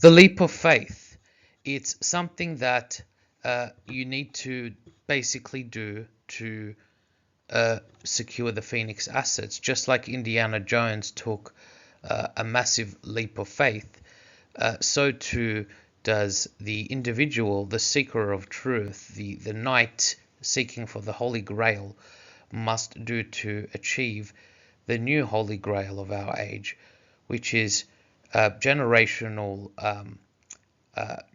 The leap of faith. It's something that you need to basically do to secure the Phoenix assets. Just like Indiana Jones took a massive leap of faith, so too does the individual, the seeker of truth, the knight seeking for the Holy Grail, must do to achieve the new Holy Grail of our age, which is generational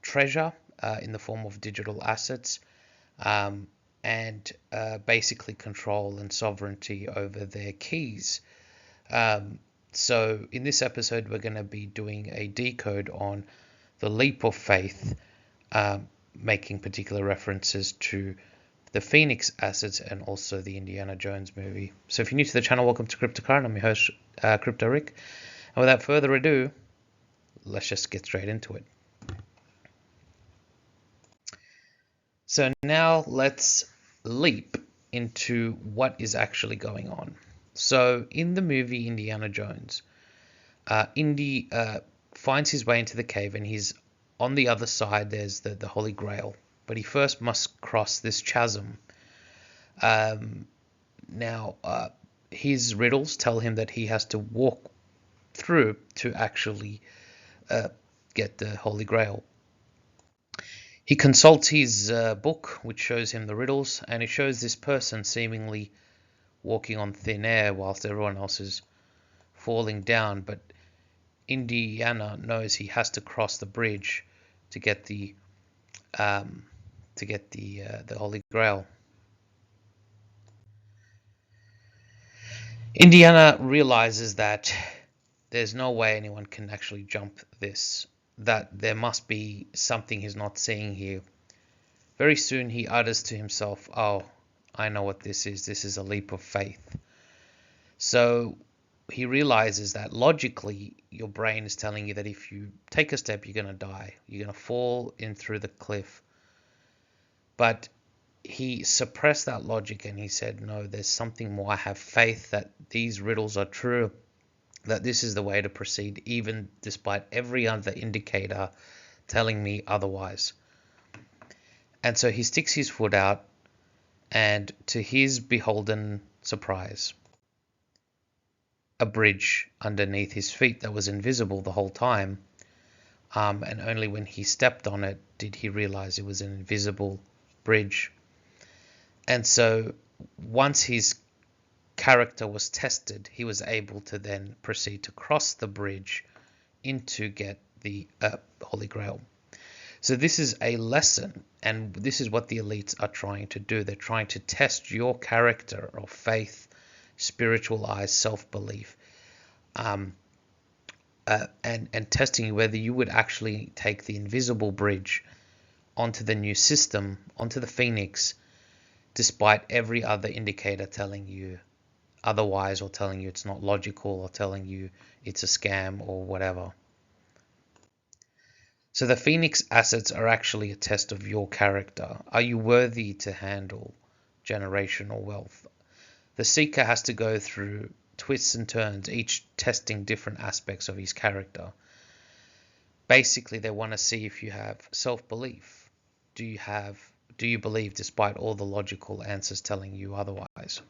treasure in the form of digital assets, and basically control and sovereignty over their keys. So in this episode, we're going to be doing a decode on the leap of faith, making particular references to the Phoenix assets and also the Indiana Jones movie. So if you're new to the channel, welcome to CryptoCurrent. I'm your host, CryptoRick. And without further ado, let's just get straight into it. So now let's leap into what is actually going on. So in the movie Indiana Jones, Indy finds his way into the cave, and he's on the other side. There's the Holy Grail, but he first must cross this chasm. Now, his riddles tell him that he has to walk through to actually get the Holy Grail. He consults his book, which shows him the riddles, and it shows this person seemingly walking on thin air whilst everyone else is falling down. But Indiana knows he has to cross the bridge to get the Holy Grail. Indiana realizes that there's no way anyone can actually jump this, that there must be something he's not seeing here. Very soon he utters to himself, "Oh, I know what this is. This is a leap of faith." So he realizes that logically your brain is telling you that if you take a step, you're going to die. You're going to fall in through the cliff. But he suppressed that logic and he said, no, there's something more. I have faith that these riddles are true, that this is the way to proceed, even despite every other indicator telling me otherwise. And so he sticks his foot out, and to his beholden surprise, a bridge underneath his feet that was invisible the whole time, and only when he stepped on it did he realize it was an invisible bridge. And so once his character was tested, he was able to then proceed to cross the bridge in to get the Holy Grail. So this is a lesson, and this is what the elites are trying to do. They're trying to test your character of faith, spiritual eyes, self-belief, and testing whether you would actually take the invisible bridge onto the new system, onto the Phoenix, despite every other indicator telling you otherwise, or telling you it's not logical, or telling you it's a scam or whatever. So the Phoenix assets are actually a test of your character. Are you worthy to handle generational wealth? The seeker has to go through twists and turns, each testing different aspects of his character. Basically, they want to see if you have self-belief. Do you believe despite all the logical answers telling you otherwise?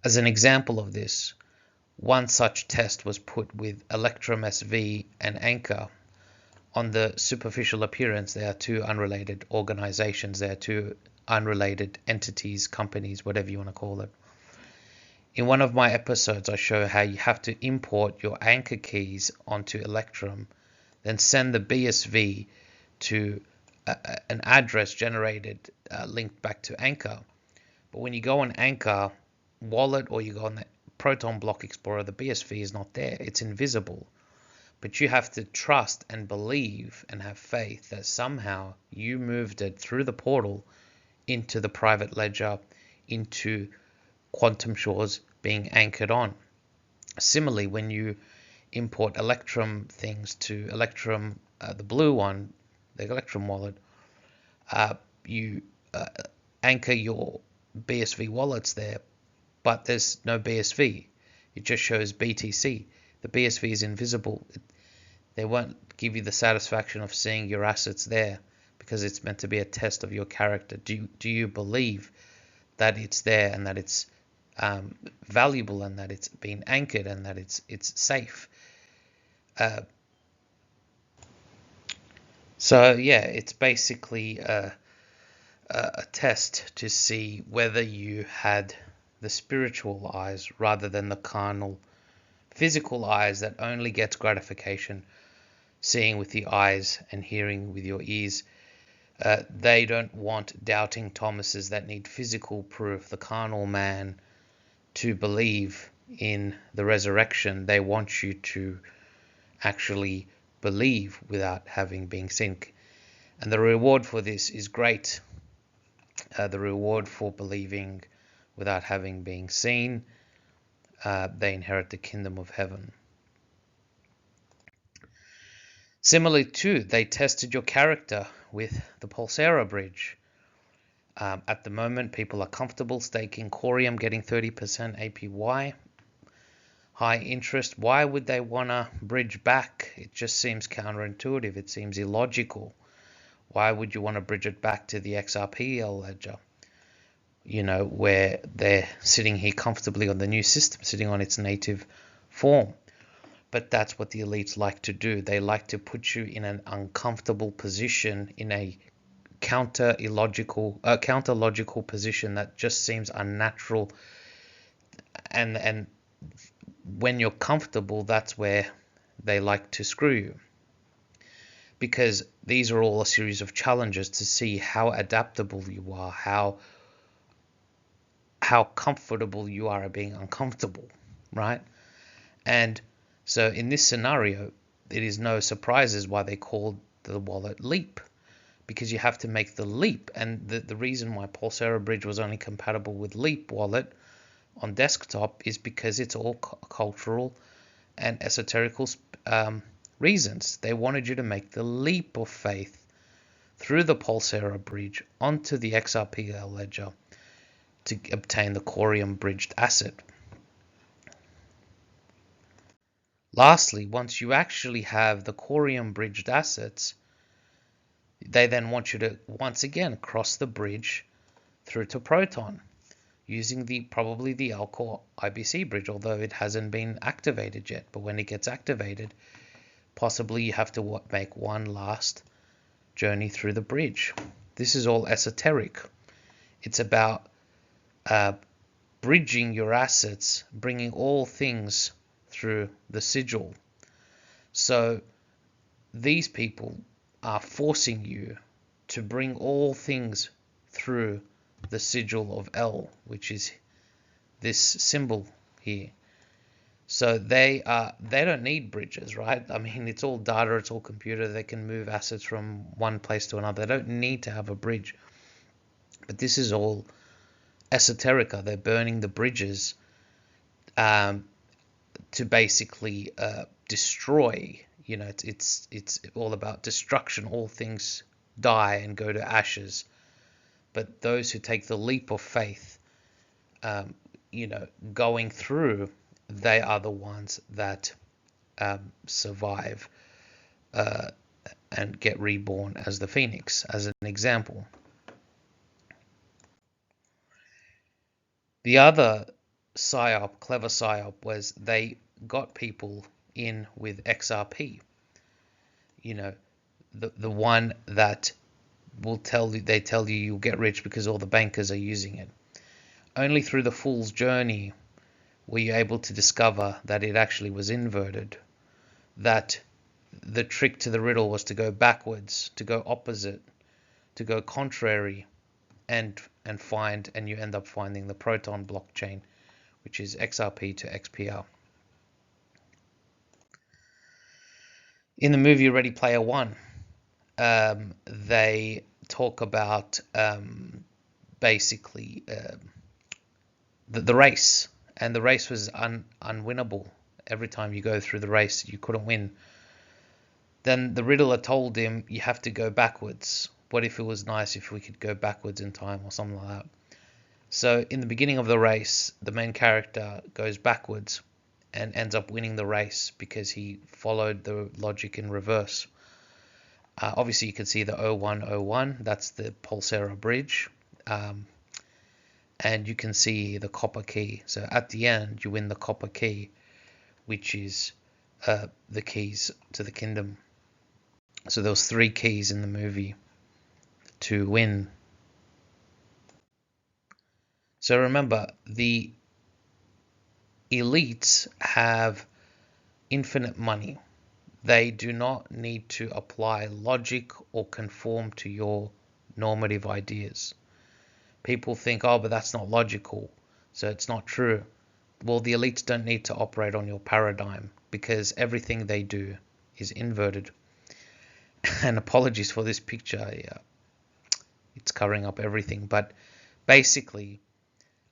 As an example of this, one such test was put with Electrum SV and Anchor. On the superficial appearance, they are two unrelated organizations. They are two unrelated entities, companies, whatever you want to call it. In one of my episodes, I show how you have to import your Anchor keys onto Electrum, then send the BSV to an address generated linked back to Anchor. But when you go on Anchor wallet, or you go on the Proton block explorer, the BSV is not there. It's invisible. But you have to trust and believe and have faith that somehow you moved it through the portal into the private ledger, into Quantum Shores being anchored on. Similarly, when you import Electrum things to Electrum, the blue one, the Electrum wallet, you anchor your BSV wallets there, but there's no BSV. It just shows BTC. The BSV is invisible. They won't give you the satisfaction of seeing your assets there, because it's meant to be a test of your character. Do you believe that it's there, and that it's valuable, and that it's been anchored, and that it's safe? So yeah, it's basically a test to see whether you had the spiritual eyes rather than the carnal, physical eyes that only gets gratification seeing with the eyes and hearing with your ears. They don't want doubting Thomases that need physical proof, the carnal man, to believe in the resurrection. They want you to actually believe without having been seen. And the reward for this is great. The reward for believing without having been seen, they inherit the kingdom of heaven. Similarly too, they tested your character with the Pulsara Bridge. At the moment, people are comfortable staking Coreum, getting 30% APY, high interest. Why would they want to bridge back? It just seems counterintuitive. It seems illogical. Why would you want to bridge it back to the XRPL ledger? Where they're sitting here comfortably on the new system, sitting on its native form. But that's what the elites like to do. They like to put you in an uncomfortable position, in a counter-logical position that just seems unnatural. And when you're comfortable, that's where they like to screw you. Because these are all a series of challenges to see how adaptable you are, how comfortable you are at being uncomfortable, right? And so in this scenario, it is no surprises why they called the wallet Leap, because you have to make the leap. And the reason why Pulsara Bridge was only compatible with Leap wallet on desktop is because it's all cultural and esoterical reasons. They wanted you to make the leap of faith through the Pulsara Bridge onto the XRPL ledger to obtain the Coreum bridged asset. Lastly, once you actually have the Coreum bridged assets, they then want you to once again cross the bridge through to Proton using probably the Alcor IBC bridge, although it hasn't been activated yet. But when it gets activated, possibly you have to make one last journey through the bridge. This is all esoteric. It's about bridging your assets, bringing all things through the sigil. So these people are forcing you to bring all things through the sigil of L, which is this symbol here. So they don't need bridges, right? I mean, it's all data, it's all computer. They can move assets from one place to another. They don't need to have a bridge. But this is all esoterica. They're burning the bridges to basically destroy. It's all about destruction. All things die and go to ashes. But those who take the leap of faith, going through, they are the ones that survive and get reborn as the Phoenix, as an example. The other psyop, clever psyop, was they got people in with XRP. The one that will tell you you'll get rich because all the bankers are using it. Only through the fool's journey were you able to discover that it actually was inverted, that the trick to the riddle was to go backwards, to go opposite, to go contrary, and you end up finding the Proton blockchain, which is XRP to XPR. In the movie Ready Player One, they talk about basically the race, and the race was unwinnable. Every time you go through the race, you couldn't win. Then the riddler told him, you have to go backwards. What if it was nice if we could go backwards in time, or something like that? So in the beginning of the race, the main character goes backwards, and ends up winning the race because he followed the logic in reverse. Obviously, you can see the 0101, that's the Pulsara Bridge. And you can see the copper key. So at the end, you win the copper key, which is the keys to the kingdom. So there was 3 keys in the movie to win. So remember, the elites have infinite money. They do not need to apply logic or conform to your normative ideas. People think, oh, but that's not logical, so it's not true. Well, the elites don't need to operate on your paradigm because everything they do is inverted. And apologies for this picture, it's covering up everything. But basically,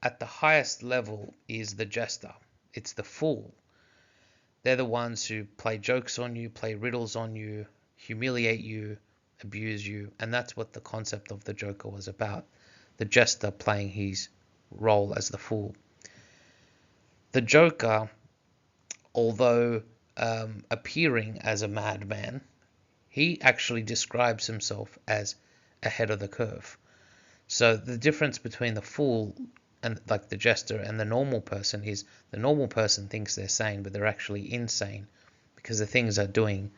at the highest level is the jester. It's the fool. They're the ones who play jokes on you, play riddles on you, humiliate you, abuse you. And that's what the concept of the Joker was about. The jester playing his role as the fool. The Joker, although appearing as a madman, he actually describes himself as ahead of the curve. So the difference between the fool and like the jester and the normal person is the normal person thinks they're sane, but they're actually insane because the things they're doing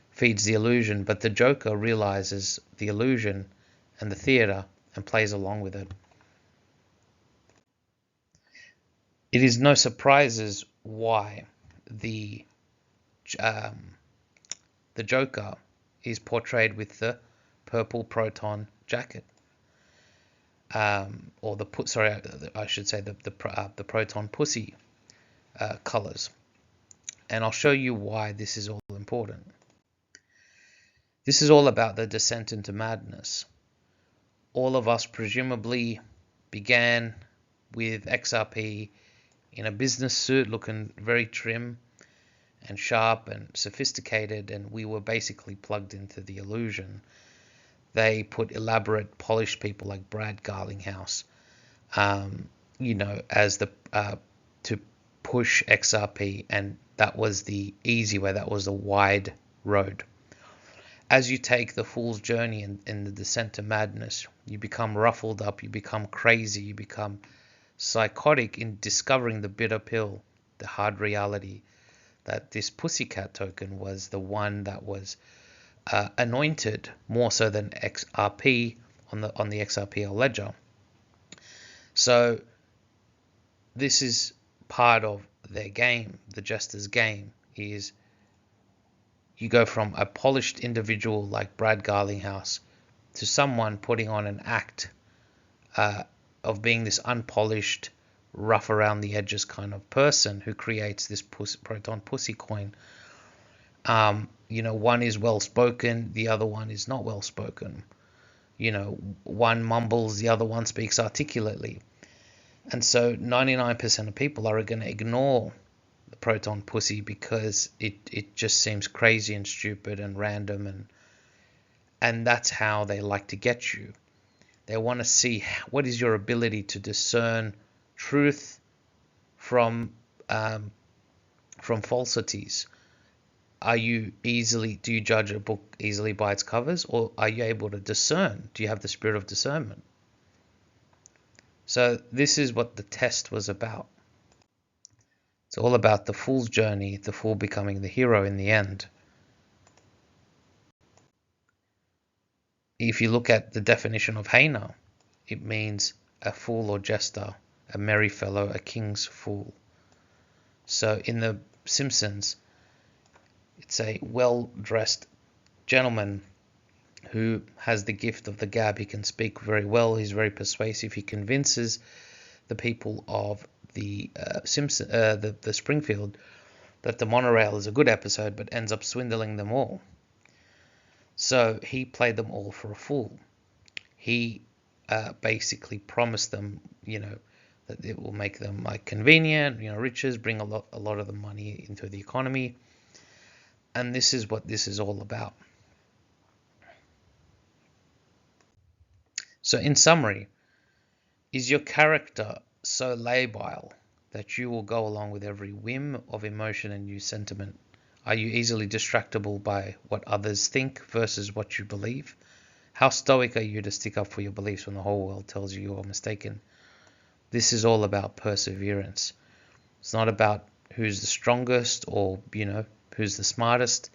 feeds the illusion. But the Joker realizes the illusion and the theater and plays along with it. It is no surprises why the Joker is portrayed with the purple Proton jacket, or I should say the Proton pussy colors, and I'll show you why this is all important. This is all about the descent into madness. All of us presumably began with XRP in a business suit, looking very trim and sharp and sophisticated, and we were basically plugged into the illusion. They put elaborate, polished people like Brad Garlinghouse, as to push XRP, and that was the easy way. That was the wide road. As you take the fool's journey in the descent to madness, you become ruffled up, you become crazy, you become psychotic in discovering the bitter pill, the hard reality, that this pussycat token was the one that was anointed more so than XRP on the XRPL ledger. So this is part of their game. The jester's game is you go from a polished individual like Brad Garlinghouse to someone putting on an act of being this unpolished, rough around the edges kind of person who creates this Proton pussy coin. One is well spoken, the other one is not well spoken. One mumbles, the other one speaks articulately. And so 99% of people are going to ignore the Proton pussy because it just seems crazy and stupid and random, and that's how they like to get you. They want to see what is your ability to discern truth from falsities. Do you judge a book easily by its covers, or are you able to discern? Do you have the spirit of discernment? So this is what the test was about. It's all about the fool's journey, the fool becoming the hero in the end. If you look at the definition of Haina, it means a fool or jester, a merry fellow, a king's fool. So in The Simpsons, it's a well-dressed gentleman who has the gift of the gab. He can speak very well. He's very persuasive. He convinces the people of the Springfield that the monorail is a good episode, but ends up swindling them all. So he played them all for a fool. He basically promised them, that it will make them convenient, riches, bring a lot of the money into the economy. And this is what this is all about. So in summary, is your character so labile that you will go along with every whim of emotion and new sentiment? Are you easily distractible by what others think versus what you believe? How stoic are you to stick up for your beliefs when the whole world tells you you're mistaken? This is all about perseverance. It's not about who's the strongest or, who's the smartest.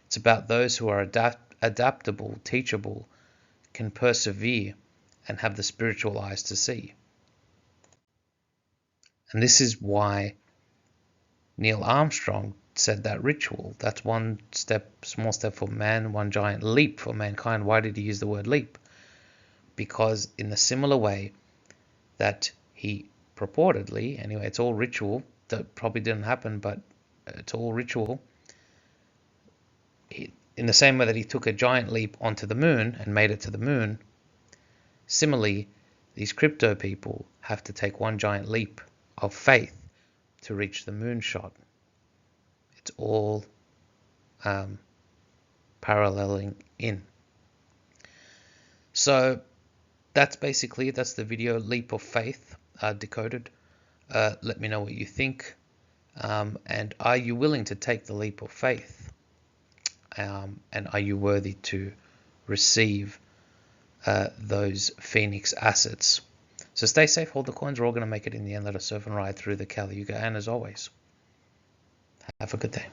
It's about those who are adaptable, teachable, can persevere, and have the spiritual eyes to see. And this is why Neil Armstrong said that ritual. That's one step, small step for man, one giant leap for mankind. Why did he use the word leap? Because in the similar way that he purportedly, anyway, it's all ritual, that probably didn't happen, but it's all ritual. In the same way that he took a giant leap onto the moon and made it to the moon, similarly, these crypto people have to take one giant leap of faith to reach the moonshot. It's all paralleling in. So that's basically it. That's the video, Leap of Faith, Decoded. Let me know what you think. And are you willing to take the leap of faith? And are you worthy to receive those Phoenix assets? So stay safe, hold the coins. We're all going to make it in the end. Let us surf and ride through the Kali Yuga. And as always, have a good day.